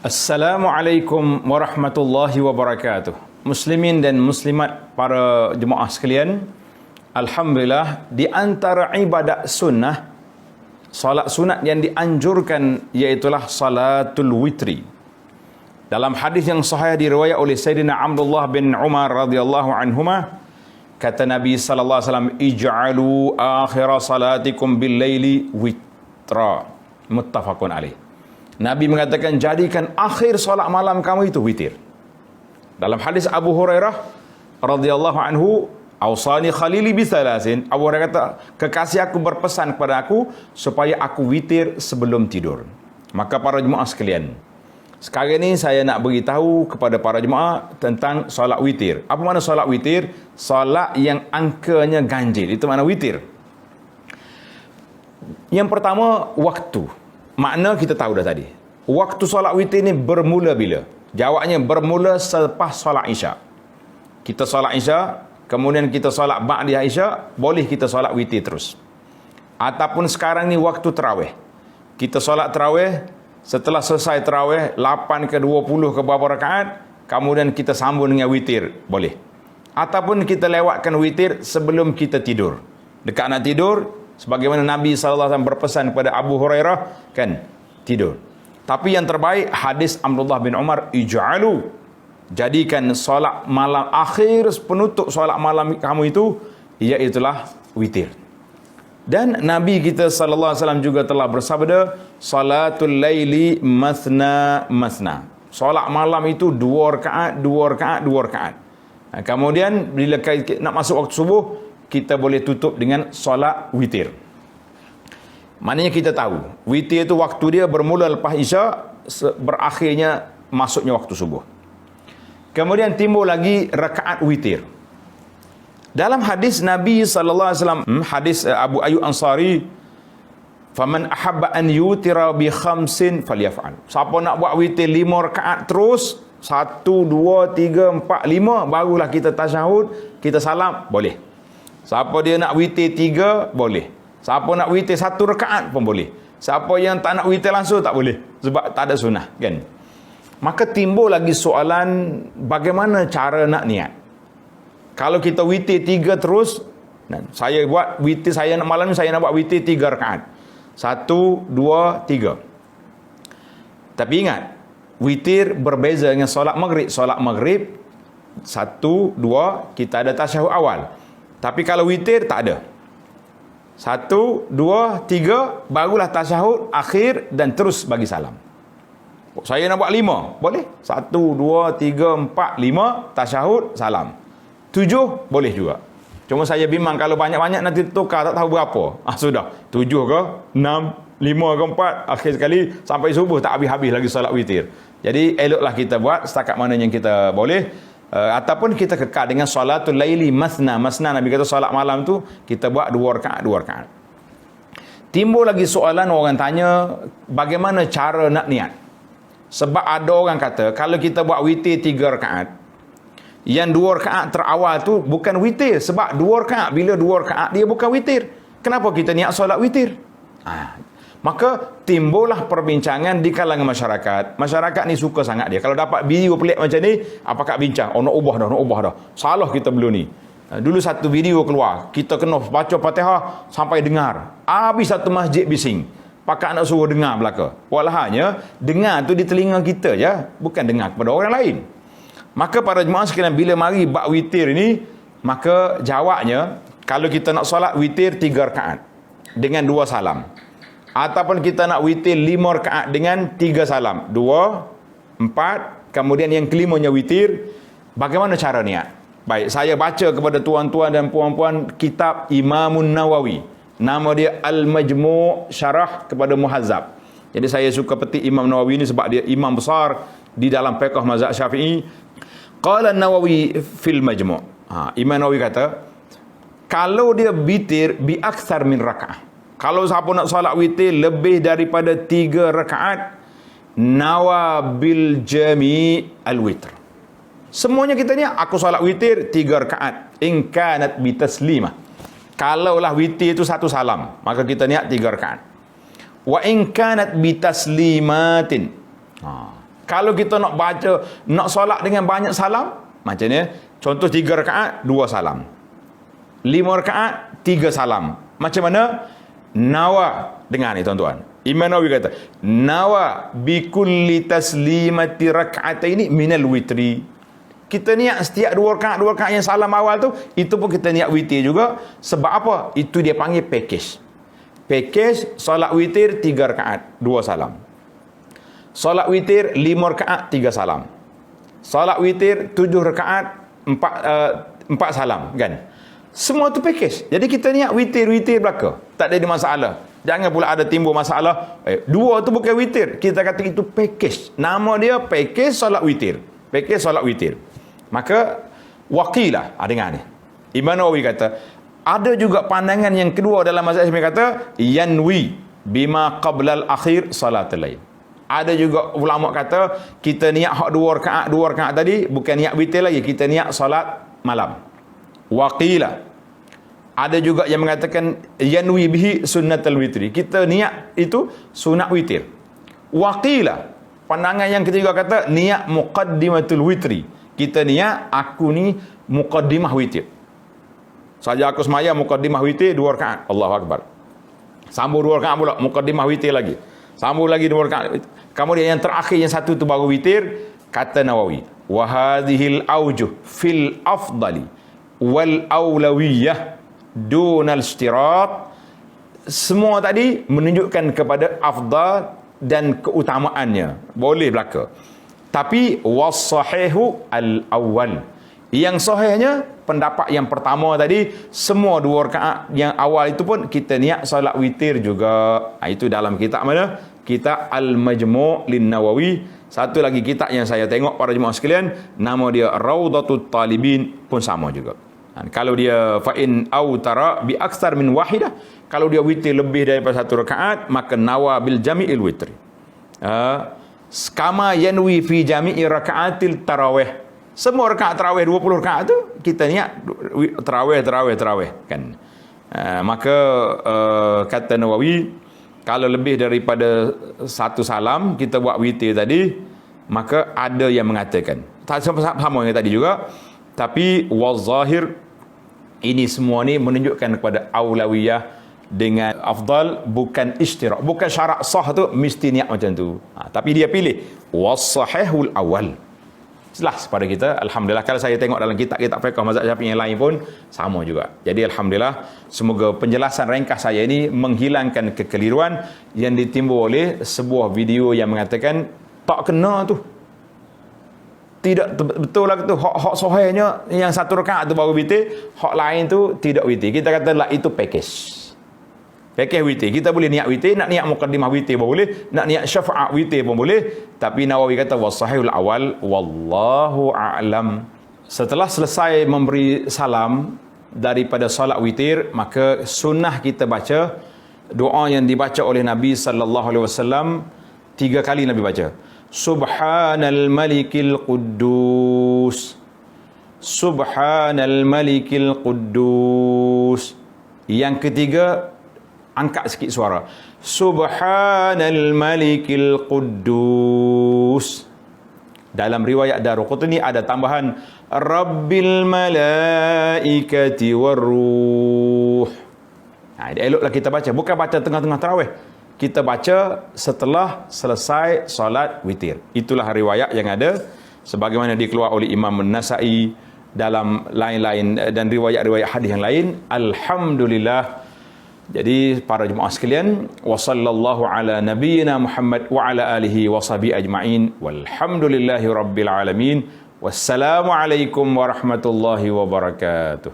Assalamualaikum warahmatullahi wabarakatuh. Muslimin dan muslimat, para jemaah sekalian, alhamdulillah, di antara ibadat sunnah, salat sunat yang dianjurkan iaitulah salatul witri. Dalam hadis yang sahih diriwayat oleh Sayyidina Abdullah bin Umar radhiyallahu anhuma, kata Nabi sallallahu alaihi wasallam, ij'alu akhir salatikum bil laili witra. Muttafaqun alaih. Nabi mengatakan, jadikan akhir solat malam kamu itu witir. Dalam hadis Abu Hurairah radhiyallahu anhu, ausani khalili bisalasin. Abu Hurairah kata, kekasih aku berpesan kepada aku supaya aku witir sebelum tidur. Maka para jemaah sekalian, sekarang ini saya nak beritahu kepada para jemaah tentang solat witir. Apa makna solat witir? Solat yang angkanya ganjil. Itu makna witir. Yang pertama, waktu. Makna kita tahu dah tadi. Waktu solat witir ni bermula bila? Jawabnya bermula selepas solat Isya. Kita solat Isya, kemudian kita solat ba'da Isya, boleh kita solat witir terus. Ataupun sekarang ni waktu tarawih. Kita solat tarawih, setelah selesai tarawih 8 ke 20 ke berapa rakaat, kemudian kita sambung dengan witir, boleh. Ataupun kita lewatkan witir sebelum kita tidur. Dekat nak tidur, sebagaimana Nabi SAW berpesan kepada Abu Hurairah, kan, tidur. Tapi yang terbaik, hadis Abdullah bin Umar, ij'alu, jadikan solat malam akhir penutup solat malam kamu itu, iaitulah witir. Dan Nabi kita SAW juga telah bersabda, salatul laili mathna mathna. Solat malam itu 2 rakaat, 2 rakaat, 2 rakaat. Kemudian bila nak masuk waktu subuh, kita boleh tutup dengan solat witir. Maknanya kita tahu, witir itu waktu dia bermula lepas Isya, berakhirnya masuknya waktu subuh. Kemudian timbul lagi rakaat witir. Dalam hadis Nabi SAW, hadis Abu Ayyub Ansari, faman ahabba an yutira bi khamsin falyaf'al. Siapa nak buat witir 5 rakaat terus, 1, 2, 3, 4, 5, barulah kita tasyahud, kita salam, boleh. Siapa dia nak witir 3, boleh. Siapa nak witir 1 rakaat pun boleh. Siapa yang tak nak witir langsung, tak boleh. Sebab tak ada sunnah, kan? Maka timbul lagi soalan, bagaimana cara nak niat? Kalau kita witir 3 terus, saya buat witir, saya nak malam ni saya nak buat witir 3 rakaat. 1, 2, 3. Tapi ingat, witir berbeza dengan solat maghrib. Solat maghrib 1, 2, kita ada tasyahud awal. Tapi kalau witir tak ada. 1, 2, 3, barulah tasyahud akhir dan terus bagi salam. Saya nak buat 5, boleh. 1, 2, 3, 4, 5, tasyahud, salam. 7, boleh juga. Cuma saya bimbang kalau banyak-banyak nanti tukar, tak tahu berapa. Sudah, 7 ke, 6, 5 ke 4, akhir sekali sampai subuh tak habis-habis lagi solat witir. Jadi eloklah kita buat setakat mana yang kita boleh. Ataupun kita kekal dengan salatul laili mathna mathna. Nabi kata solat malam tu kita buat 2 rakaat, 2 rakaat. Timbul lagi soalan, orang tanya bagaimana cara nak niat. Sebab ada orang kata kalau kita buat witir 3 rakaat, yang 2 rakaat terawal tu bukan witir. Sebab 2 rakaat, bila 2 rakaat dia bukan witir, kenapa kita niat solat witir? Maka timbullah perbincangan di kalangan masyarakat. Masyarakat ni suka sangat dia. Kalau dapat video pelik macam ni, apakah bincang? Oh, nak ubah dah. Salah kita belum ni. Dulu satu video keluar, kita kena baca Fatihah sampai dengar. Habis satu masjid bising. Pakak nak suruh dengar belaka. Walahnya, dengar tu di telinga kita je, bukan dengar kepada orang lain. Maka para jemaah sekalian, bila mari bab witir ni, maka jawabnya, kalau kita nak solat witir 3 rakaat dengan 2 salam. Ataupun kita nak witir 5 rakaat dengan 3 salam. 2, 4, kemudian yang kelimanya witir. Bagaimana cara niat? Baik, saya baca kepada tuan-tuan dan puan-puan kitab Imamun Nawawi. Nama dia Al-Majmu' Syarah kepada Muhazzab. Jadi saya suka petik Imam Nawawi ni sebab dia imam besar di dalam fiqh mazhab Syafi'i. Qala Nawawi fil Majmu'. Imam Nawawi kata, kalau dia witir bi akthar min raka'ah. Kalau siapa nak solat witir lebih daripada 3 rakaat, nawa bil jami' al witr. Semuanya kita ni, aku solat witir 3 rakaat. In kanat bi taslimah. Kalaulah witir itu 1 salam, maka kita niat 3 rakaat. Wa in kanat bi taslimatin. Kalau kita nak baca, nak solat dengan banyak salam, macam ni, contoh 3 rakaat, 2 salam. 5 rakaat, 3 salam. Macam mana? Nawa. Dengar ni tuan-tuan. Imam Nawawi kata, nawa bikulli taslimati rak'ataini minal witri. Kita niat setiap 2 rakaat yang salam awal tu, itu pun kita niat witir juga. Sebab apa? Itu dia panggil package. Package solat witir 3 rakaat, 2 salam. Solat witir 5 rakaat, 3 salam. Solat witir 7 rakaat, 4 salam, kan? Semua tu package. Jadi kita niat witir belaka. Tak ada masalah. Jangan pula ada timbul masalah. 2 tu bukan witir. Kita kata itu package. Nama dia package solat witir. Package solat witir. Maka waqilah. Dengar ni. Imam Nawawi kata, ada juga pandangan yang kedua dalam mazhab Syafi'i kata, yanwi bima qablal akhir salatul lail. Ada juga ulama kata, kita niat hak 2 rakaat tadi, bukan niat witir lagi, kita niat solat malam. Waqilah. Ada juga yang mengatakan yanwi bihi sunnatul witri. Kita niat itu sunat witir. Waqilah. Pandangan yang ketiga kata niat muqaddimatul witri. Kita niat aku ni muqaddimah witir. Saja aku semaya muqaddimah witir 2 rakaat. Allahu akbar. Sambung 2 rakaat pula muqaddimah witir lagi. Sambung lagi 2 rakaat. Kemudian yang terakhir yang satu tu baru witir, kata Nawawi, wa hadhil aujuh fil afdali wal aulawiyah dunal istirat. Semua tadi menunjukkan kepada afdal dan keutamaannya. Boleh belaka. Tapi was-sahihu al-awwal. Yang sahihnya pendapat yang pertama tadi, semua 2 rakaat yang awal itu pun kita niat solat witir juga. Itu dalam kitab mana? Kitab Al-Majmu' lin-Nawawi. Satu lagi kitab yang saya tengok para jemaah sekalian, nama dia Raudatut Talibin, pun sama juga. Kalau dia fa'in autara bi aksar min wahidah, kalau dia witir lebih daripada 1 rakaat, maka nawa bil jami'il witri. Kama yanwi fi jami'i raka'atil tarawih. Semua rakaat tarawih 20 rakaat tu kita niat tarawih kan. Maka kata Nawawi, kalau lebih daripada 1 salam kita buat witir tadi, maka ada yang mengatakan sama yang tadi juga, tapi wazahir, ini semua ni menunjukkan kepada aulawiyah dengan afdal, bukan istirak, bukan syarat sah tu mesti niat macam tu. Tapi dia pilih was-sahihul awal. Jelas pada kita, alhamdulillah. Kalau saya tengok dalam kitab-kitab fiqh mazhab Syafi'i yang lain pun sama juga. Jadi alhamdulillah, semoga penjelasan ringkas saya ini menghilangkan kekeliruan yang ditimbul oleh sebuah video yang mengatakan tak kena tu. Tidak betul lah tu, hak sahihnya yang 1 rakaat tu baru witir, hak lain tu tidak witir. Kita kata lah itu package witir. Kita boleh niat witir, nak niat muqaddimah witir pun boleh, nak niat syafaat witir pun boleh. Tapi Nawawi kata wasahihul awal wallahu a'lam. Setelah selesai memberi salam daripada solat witir, maka sunnah kita baca doa yang dibaca oleh Nabi sallallahu alaihi wasallam 3 kali Nabi baca. Subhanal malikil quddus. Subhanal malikil quddus. Yang ketiga, angkat sikit suara. Subhanal malikil quddus. Dalam riwayat Daruqutni ada tambahan Rabbil malaikati warruh. Eloklah kita baca. Bukan baca tengah-tengah tarawih. Kita baca setelah selesai solat witir. Itulah riwayat yang ada, sebagaimana dikeluar oleh Imam An-Nasa'i dalam lain-lain dan riwayat-riwayat hadis yang lain. Alhamdulillah. Jadi para jemaah sekalian, wa sallallahu ala nabiyyina Muhammad wa ala alihi wa sahbihi ajma'in. Walhamdulillahi rabbil alamin. Wassalamu alaikum warahmatullahi wabarakatuh.